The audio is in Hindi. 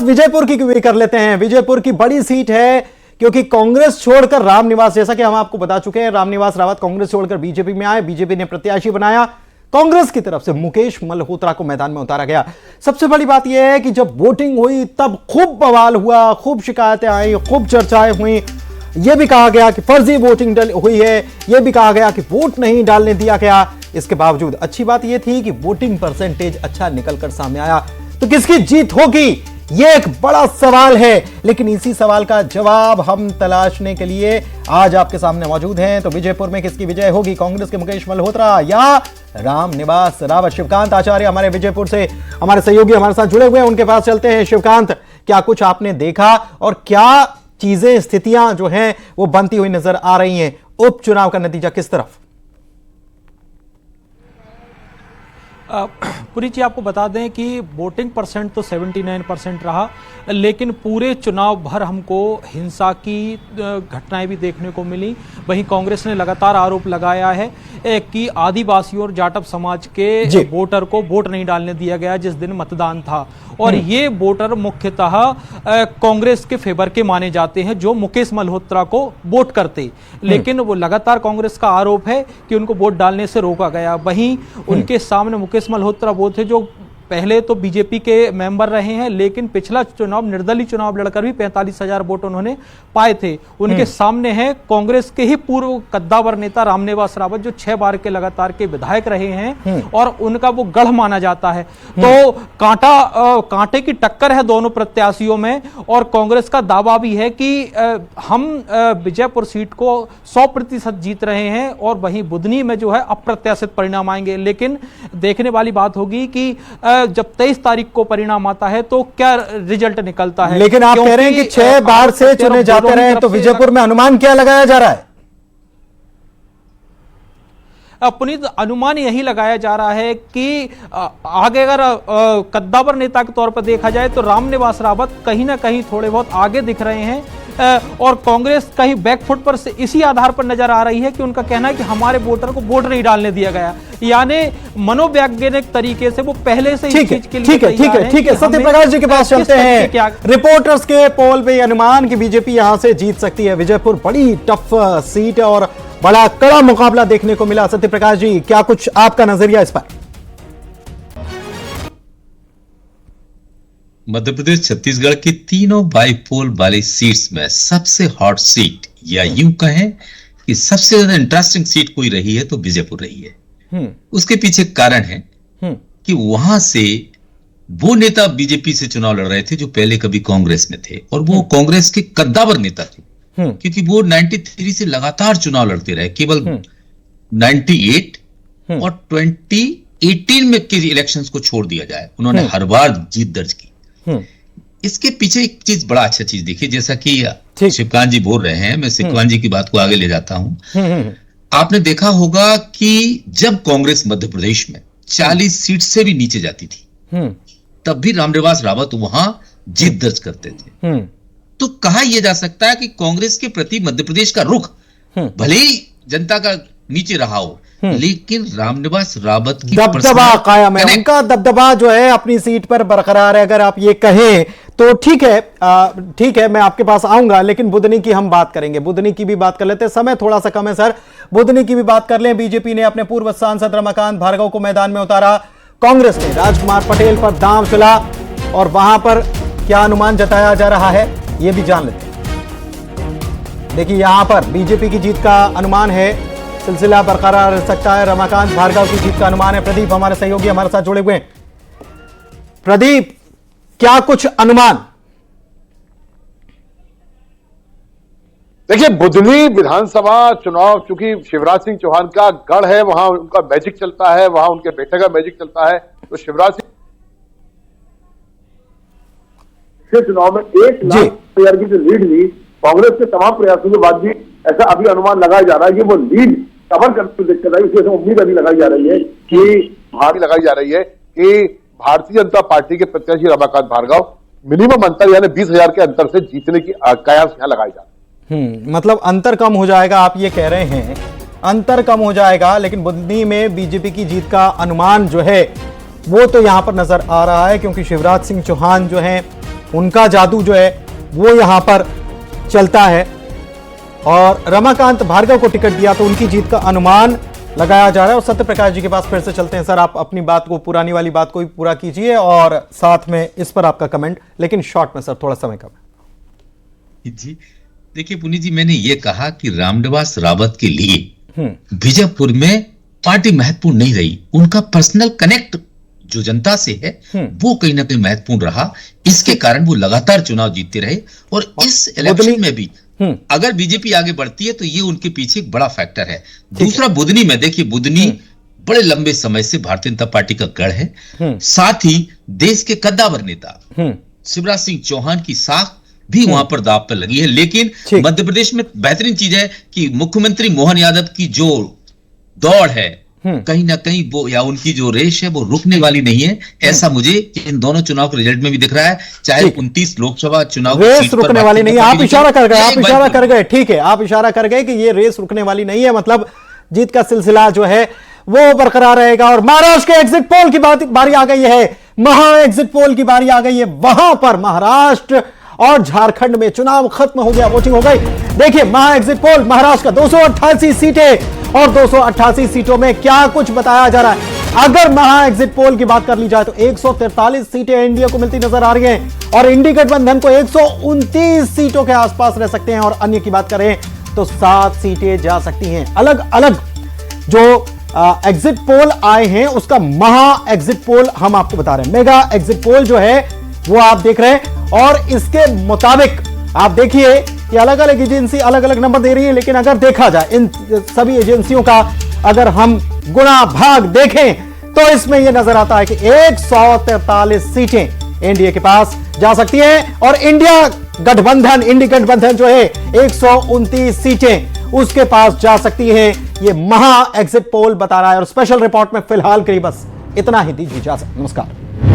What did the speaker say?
विजयपुर की भी कर लेते हैं। विजयपुर की बड़ी सीट है क्योंकि कांग्रेस छोड़कर रामनिवास, जैसा कि हम आपको बता चुके हैं, रामनिवास रावत कांग्रेस छोड़कर बीजेपी में आए। बीजेपी ने प्रत्याशी बनाया, कांग्रेस की तरफ से मुकेश मल्होत्रा को मैदान में उतारा गया। सबसे बड़ी बात यह है कि जब वोटिंग हुई तब खूब बवाल हुआ, खूब शिकायतें आई, खूब चर्चाएं हुई। यह भी कहा गया कि फर्जी वोटिंग हुई है, यह भी कहा गया कि वोट नहीं डालने दिया गया। इसके बावजूद अच्छी बात यह थी कि वोटिंग परसेंटेज अच्छा निकलकर सामने आया। तो किसकी जीत होगी, यह एक बड़ा सवाल है, लेकिन इसी सवाल का जवाब हम तलाशने के लिए आज आपके सामने मौजूद हैं। तो विजयपुर में किसकी विजय होगी, कांग्रेस के मुकेश मल्होत्रा या रामनिवास रावत? शिवकांत आचार्य हमारे विजयपुर से हमारे सहयोगी हमारे साथ जुड़े हुए हैं, उनके पास चलते हैं। शिवकांत, क्या कुछ आपने देखा और क्या चीजें, स्थितियां जो हैं वो बनती हुई नजर आ रही हैं? उपचुनाव का नतीजा किस तरफ? पुरी जी, आपको बता दें कि वोटिंग परसेंट तो 79% रहा, लेकिन पूरे चुनाव भर हमको हिंसा की घटनाएं भी देखने को मिली। वहीं कांग्रेस ने लगातार आरोप लगाया है कि आदिवासियों और जाटव समाज के वोटर को वोट नहीं डालने दिया गया जिस दिन मतदान था, और ये वोटर मुख्यतः कांग्रेस के फेवर के माने जाते हैं जो मुकेश मल्होत्रा को वोट करते, लेकिन वो लगातार कांग्रेस का आरोप है कि उनको वोट डालने से रोका गया। वहीं उनके सामने मुकेश मल्होत्रा वो थे जो पहले तो बीजेपी के मेंबर रहे हैं, लेकिन पिछला चुनाव निर्दलीय चुनाव लड़कर भी 45,000 वोट उन्होंने पाए थे। उनके सामने है कांग्रेस के ही पूर्व कद्दावर नेता रामनिवास रावत जो 6 बार के लगातार के विधायक रहे हैं और उनका वो गढ़ माना जाता है। तो कांटे की टक्कर है दोनों प्रत्याशियों में, और कांग्रेस का दावा भी है कि हम विजयपुर सीट को 100% जीत रहे हैं, और वहीं बुधनी में जो है अप्रत्याशित परिणाम आएंगे। लेकिन देखने वाली बात होगी कि जब 23 तारीख को परिणाम आता है तो क्या रिजल्ट निकलता है। लेकिन आप कह रहे हैं कि 6 बार से चुने जाते रहे, तो विजयपुर में अनुमान क्या लगाया जा रहा है? पुनीत, अनुमान यही लगाया जा रहा है कि आगे अगर कद्दावर नेता के तौर पर देखा जाए तो रामनिवास रावत कहीं ना कहीं थोड़े बहुत आगे दिख रहे हैं, और कांग्रेस कहीं बैकफुट पर से इसी आधार पर नजर आ रही है कि उनका कहना है कि हमारे वोटर को वोट नहीं डालने दिया गया, यानी मनोवैज्ञानिक तरीके से वो पहले से इस चीज के लिए ठीक है। सत्यप्रकाश जी के पास चलते हैं। रिपोर्टर्स के पोल पे अनुमान कि बीजेपी यहां से जीत सकती है। विजयपुर बड़ी टफ सीट है और बड़ा कड़ा मुकाबला देखने को मिला। सत्यप्रकाश जी, क्या कुछ आपका नजरिया इस पर? मध्य प्रदेश छत्तीसगढ़ की तीनों बाईपोल वाली सीट्स में सबसे हॉट सीट, या यूं कहें कि सबसे ज्यादा इंटरेस्टिंग सीट कोई रही है तो विजयपुर रही है। उसके पीछे कारण है कि वहां से वो नेता बीजेपी से चुनाव लड़ रहे थे जो पहले कभी कांग्रेस में थे, और वो कांग्रेस के कद्दावर नेता थे, क्योंकि वो 93 से लगातार चुनाव लड़ते रहे। केवल 98 और 2018 में के इलेक्शंस को छोड़ दिया जाए, उन्होंने हर बार जीत दर्ज की। इसके पीछे एक चीज, बड़ा अच्छा चीज देखिए, जैसा कि शिवकांत जी बोल रहे हैं, मैं शिवकांत जी की बात को आगे ले जाता हूं। आपने देखा होगा कि जब कांग्रेस मध्य प्रदेश में 40 सीट से भी नीचे जाती थी, तब भी रामनिवास रावत वहां जीत दर्ज करते थे। तो कहा यह जा सकता है कि कांग्रेस के प्रति मध्य प्रदेश का रुख भले ही जनता का नीचे रहा हो, लेकिन रामनिवास रावत की दबदबा कायम है, उनका दबदबा जो है अपनी सीट पर बरकरार है, अगर आप ये कहें तो ठीक है। मैं आपके पास आऊंगा, लेकिन बुधनी की हम बात करेंगे, बुधनी की भी बात कर लेते हैं। समय थोड़ा सा कम है सर, बुधनी की भी बात कर लें। बीजेपी ने अपने पूर्व सांसद रमाकांत भार्गव को मैदान में उतारा, कांग्रेस ने राजकुमार पटेल पर दांव चला, और वहां पर क्या अनुमान जताया जा रहा है यह भी जान लेते हैं। देखिए, यहां पर बीजेपी की जीत का अनुमान है, सिलसिला बरकरार रह सकता है। रमाकांत भार्गव की जीत का अनुमान है। प्रदीप हमारे सहयोगी हमारे साथ जुड़े हुए हैं। प्रदीप, क्या कुछ अनुमान? देखिए, बुधनी विधानसभा चुनाव चूंकि शिवराज सिंह चौहान का गढ़ है, वहां उनका मैजिक चलता है, वहां उनके बेटे का मैजिक चलता है, तो शिवराज सिंह चुनाव में 1 लाख की जो लीड ली, कांग्रेस के तमाम प्रयासों के बाद भी ऐसा अभी अनुमान लगाया जा रहा है कि वो लीड कवर करते हुए दिक्कत आई। इसलिए उम्मीद अभी लगाई जा रही है कि भारतीय जनता पार्टी के प्रत्याशी रमाकांत भार्गव मिनिमम अंतर यानी 20,000 के अंतर से जीतने की कयास यहां लगाई जा रही है। मतलब अंतर कम हो जाएगा, आप ये कह रहे हैं अंतर कम हो जाएगा, लेकिन बुधनी में बीजेपी की जीत का अनुमान जो है वो तो यहां पर नजर आ रहा है, क्योंकि शिवराज सिंह चौहान जो है उनका जादू जो है वो यहां पर चलता है। और रमाकांत भार्गव को टिकट दिया तो उनकी जीत का अनुमान लगाया जा रहा है। और सत्य प्रकाश जी के पास फिर से चलते हैं। सर, आप अपनी बात को, पुरानी वाली बात को भी पूरा कीजिए और साथ में इस पर आपका कमेंट, लेकिन शॉर्ट में सर, थोड़ा समय कम है जी। देखिए पुनीत जी, मैंने ये कहा कि रामनिवास रावत के लिए बीजापुर में पार्टी महत्वपूर्ण नहीं रही, उनका पर्सनल कनेक्ट जो जनता से है वो कहीं ना कहीं महत्वपूर्ण रहा। इसके कारण वो लगातार चुनाव जीतते रहे। और इस इलेक्शन में भी अगर बीजेपी आगे बढ़ती है तो ये उनके पीछे एक बड़ा फैक्टर है। दूसरा, बुधनी में देखिए, बुधनी बड़े लंबे समय से भारतीय जनता पार्टी का गढ़ है। साथ ही देश के कद्दावर नेता शिवराज सिंह चौहान की साख भी वहां पर दांव पर लगी है। लेकिन मध्य प्रदेश में बेहतरीन चीज है कि मुख्यमंत्री मोहन यादव की जो दौड़ है, कहीं ना कहीं वो, या उनकी जो रेस है वो रुकने वाली नहीं है। ऐसा मुझे इन दोनों चुनाव के रिजल्ट में भी दिख रहा है। चाहे 29 लोकसभा चुनाव रेस रुकने वाली नहीं है। आप इशारा कर गए, आप इशारा कर गए, ठीक है, आप इशारा कर गए कि ये रेस रुकने वाली नहीं है, मतलब जीत का सिलसिला जो है वो बरकरार रहेगा। और महाराष्ट्र के एग्जिट पोल की बारी आ गई है, महा एग्जिट पोल की बारी आ गई है। वहां पर महाराष्ट्र और झारखंड में चुनाव खत्म हो गया, वोटिंग हो गई। देखिए महा एग्जिट पोल, महाराष्ट्र का 288 सीटें और 288 सीटों में क्या कुछ बताया जा रहा है। अगर महा एग्जिट पोल की बात कर ली जाए तो 143 सीटें एनडीए को मिलती नजर आ रही हैं और इंडी गठबंधन को 129 सीटों के आसपास रह सकते हैं। और अन्य की बात करें तो 7 सीटें जा सकती हैं। अलग अलग जो एग्जिट पोल आए हैं उसका महा एग्जिट पोल हम आपको बता रहे हैं। मेगा एग्जिट पोल जो है वो आप देख रहे हैं और इसके मुताबिक आप देखिए कि अलग अलग एजेंसी अलग अलग नंबर दे रही है, लेकिन अगर देखा जाए इन सभी एजेंसियों का अगर हम गुणा भाग देखें तो इसमें यह नजर आता है कि 143 सीटें एनडीए के पास जा सकती हैं और इंडी गठबंधन जो है 129 सीटें उसके पास जा सकती है। यह महा एग्जिट पोल बता रहा है। और स्पेशल रिपोर्ट में फिलहाल के लिए बस इतना ही, दीजिए इजाजत, नमस्कार।